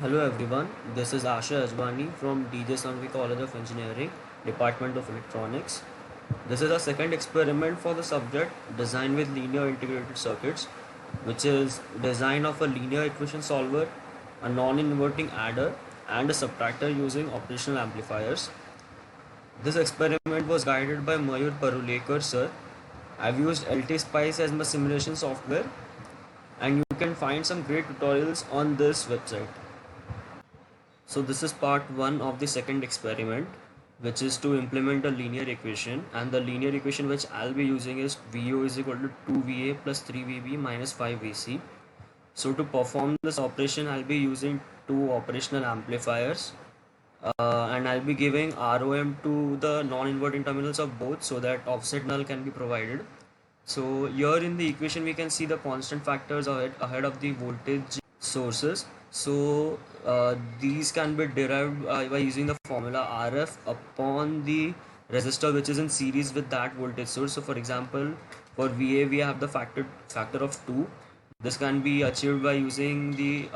Hello everyone, this is Asha Ajbani from DJ Sangvi College of Engineering, Department of Electronics. This is our second experiment for the subject Design with Linear Integrated Circuits, which is design of a linear equation solver, a non-inverting adder, and a subtractor using operational amplifiers. This experiment was guided by Mayur Parulekar sir. I've used LT Spice as my simulation software, and you can find some great tutorials on this website. So this is part 1 of the second experiment, which is to implement a linear equation, and the linear equation which I'll be using is VO is equal to 2VA plus 3VB minus 5VC. So to perform this operation I'll be using two operational amplifiers, and I'll be giving ROM to the non-inverting terminals of both so that offset null can be provided. So here in the equation we can see the constant factors ahead of the voltage sources. So these can be derived by using the formula RF upon the resistor which is in series with that voltage source. So for example, for VA we have the factor of 2. This can be achieved by using the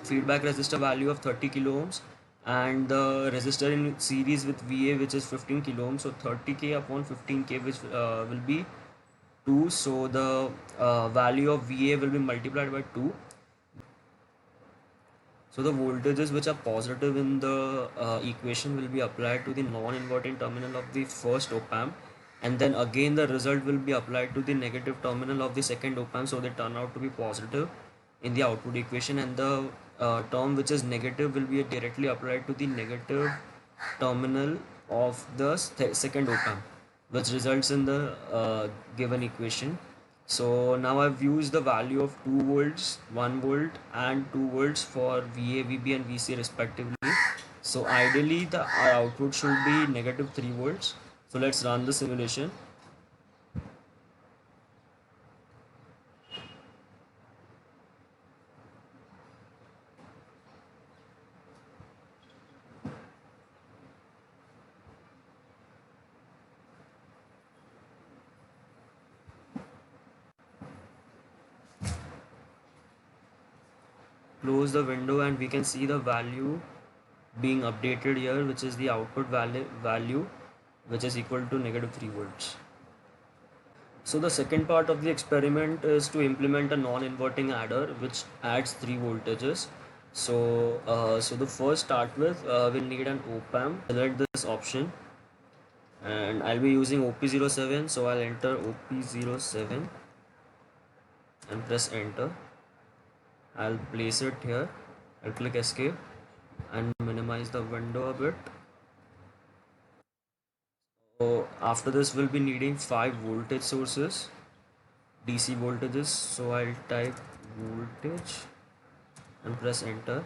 feedback resistor value of 30 kilo ohms and the resistor in series with VA which is 15 kilo ohms. So 30k upon 15k, which will be 2. So the value of VA will be multiplied by 2. So the voltages which are positive in the equation will be applied to the non-inverting terminal of the first op amp, and then again the result will be applied to the negative terminal of the second op amp, so they turn out to be positive in the output equation, and the term which is negative will be directly applied to the negative terminal of the second op amp, which results in the given equation. So now I've used the value of 2 volts, 1 volt and 2 volts for VA, VB and VC respectively. So ideally the our output should be negative 3 volts. So let's run the simulation. Close the window and we can see the value being updated here, which is the output value which is equal to negative 3 volts. So the second part of the experiment is to implement a non-inverting adder which adds 3 voltages. So the first start with we'll need an op amp. Select this option and I'll be using OP07, so I'll enter OP07 and press enter. I'll place it here. I'll click escape and minimize the window a bit. So after this we'll be needing 5 voltage sources, DC voltages. So I'll type voltage and press enter.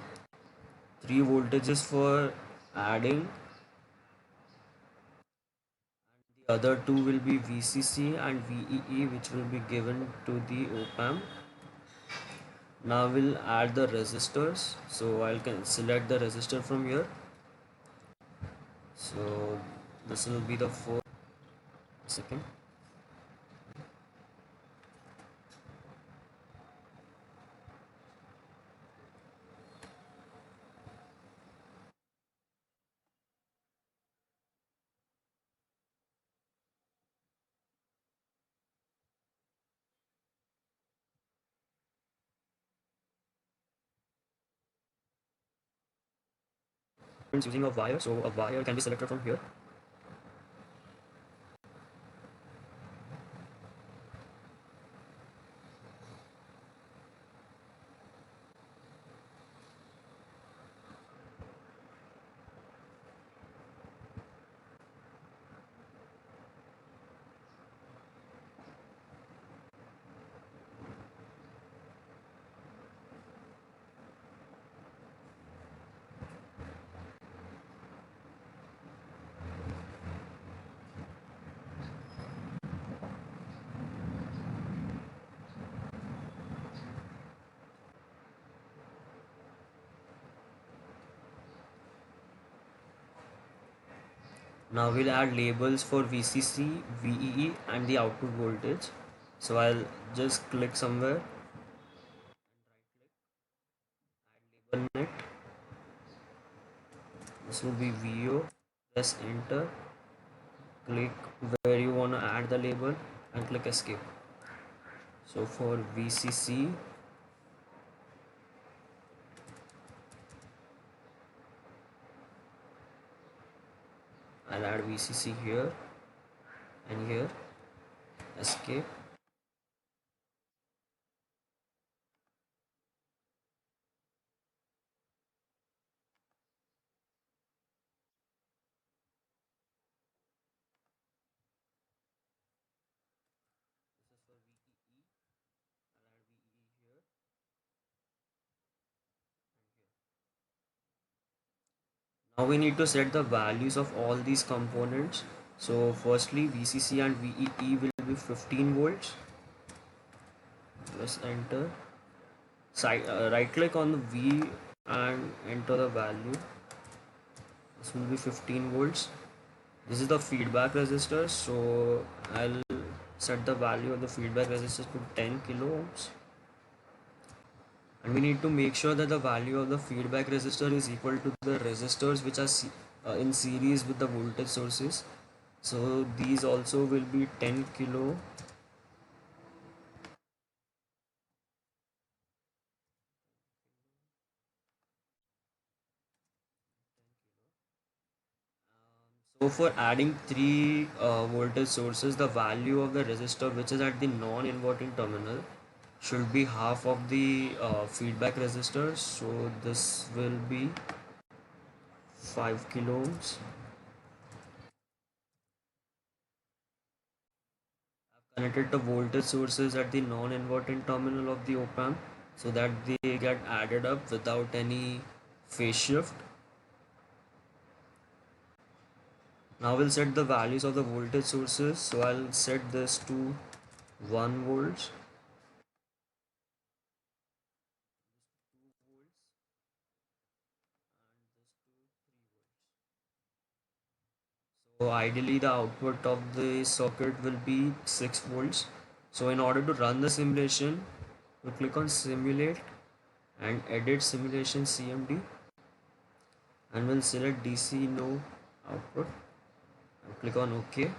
3 voltages for adding, the other two will be VCC and VEE, which will be given to the op amp. Now we'll add the resistors, so I can select the resistor from here. So this will be the first. Second. Using a wire, so a wire can be selected from here. Now we'll add labels for VCC, VEE and the output voltage. So I'll just click somewhere, add label in it. This will be VO. Press enter. Click where you want to add the label and click escape. So for VCC, I'll add VCC here and here. Escape. This is for VEE. I'll add VEE here and here. Now we need to set the values of all these components. So firstly, VCC and VEE will be 15 volts. Press enter. Right click on the V and enter the value. This will be 15 volts. This is the feedback resistor, so I'll set the value of the feedback resistor to 10 kilo ohms. And we need to make sure that the value of the feedback resistor is equal to the resistors which are in series with the voltage sources. So these also will be 10 kilo. So for adding three voltage sources, the value of the resistor which is at the non-inverting terminal should be half of the feedback resistor. So this will be 5 kilo ohms. I've connected the voltage sources at the non-inverting terminal of the op-amp so that they get added up without any phase shift. Now we'll set the values of the voltage sources. So I'll set this to 1 volts, 2 volts, and this to 3 volts. So ideally the output of the circuit will be 6 volts. So in order to run the simulation, we click on simulate and edit simulation CMD, and we'll select DC no output and click on OK.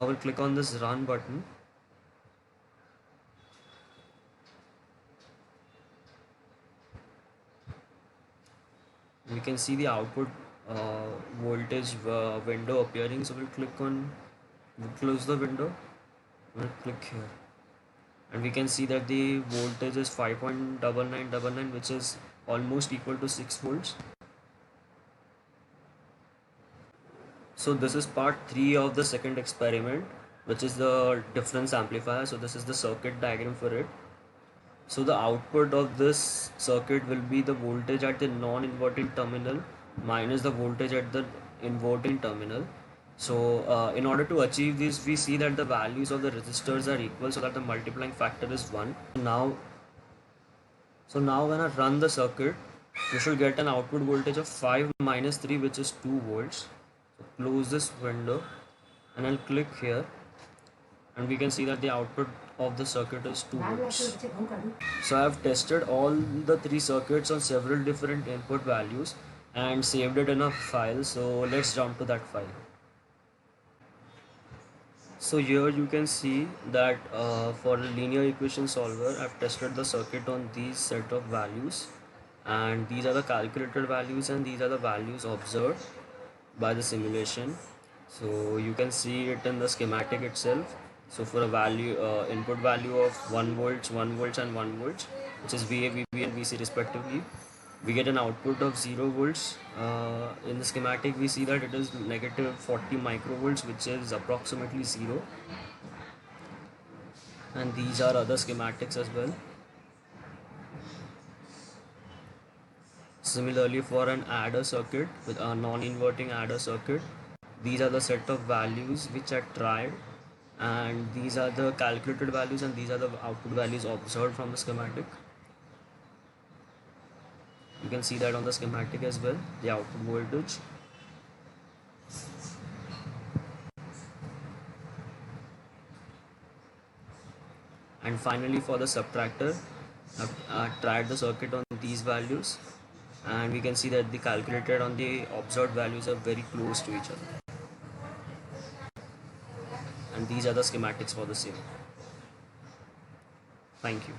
Now we'll click on this run button. We can see the output voltage window appearing. So we'll close the window, we'll click here, and we can see that the voltage is 5.9999, which is almost equal to 6 volts. So this is part 3 of the second experiment, which is the difference amplifier. So this is the circuit diagram for it. So the output of this circuit will be the voltage at the non-inverting terminal minus the voltage at the inverting terminal. So in order to achieve this, we see that the values of the resistors are equal so that the multiplying factor is 1. So now when I run the circuit, we should get an output voltage of 5 minus 3, which is 2 volts. So close this window and I'll click here, and we can see that the output of the circuit is 2 volts. So I have tested all the 3 circuits on several different input values and saved it in a file. So let's jump to that file. So here you can see that for a linear equation solver, I've tested the circuit on these set of values, and these are the calculated values and these are the values observed by the simulation. So you can see it in the schematic itself. So for a value input value of 1 volts, 1 volts and 1 volts, which is VA, VB and VC respectively, we get an output of 0 volts. In the schematic we see that it is negative 40 microvolts, which is approximately 0, and these are other schematics as well. Similarly, for an adder circuit, with a non-inverting adder circuit, these are the set of values which are tried, and these are the calculated values and these are the output values observed from the schematic. You can see that on the schematic as well, the output voltage. And finally, for the subtractor, I've tried the circuit on these values, and we can see that the calculated and the observed values are very close to each other, and these are the schematics for the same. Thank you.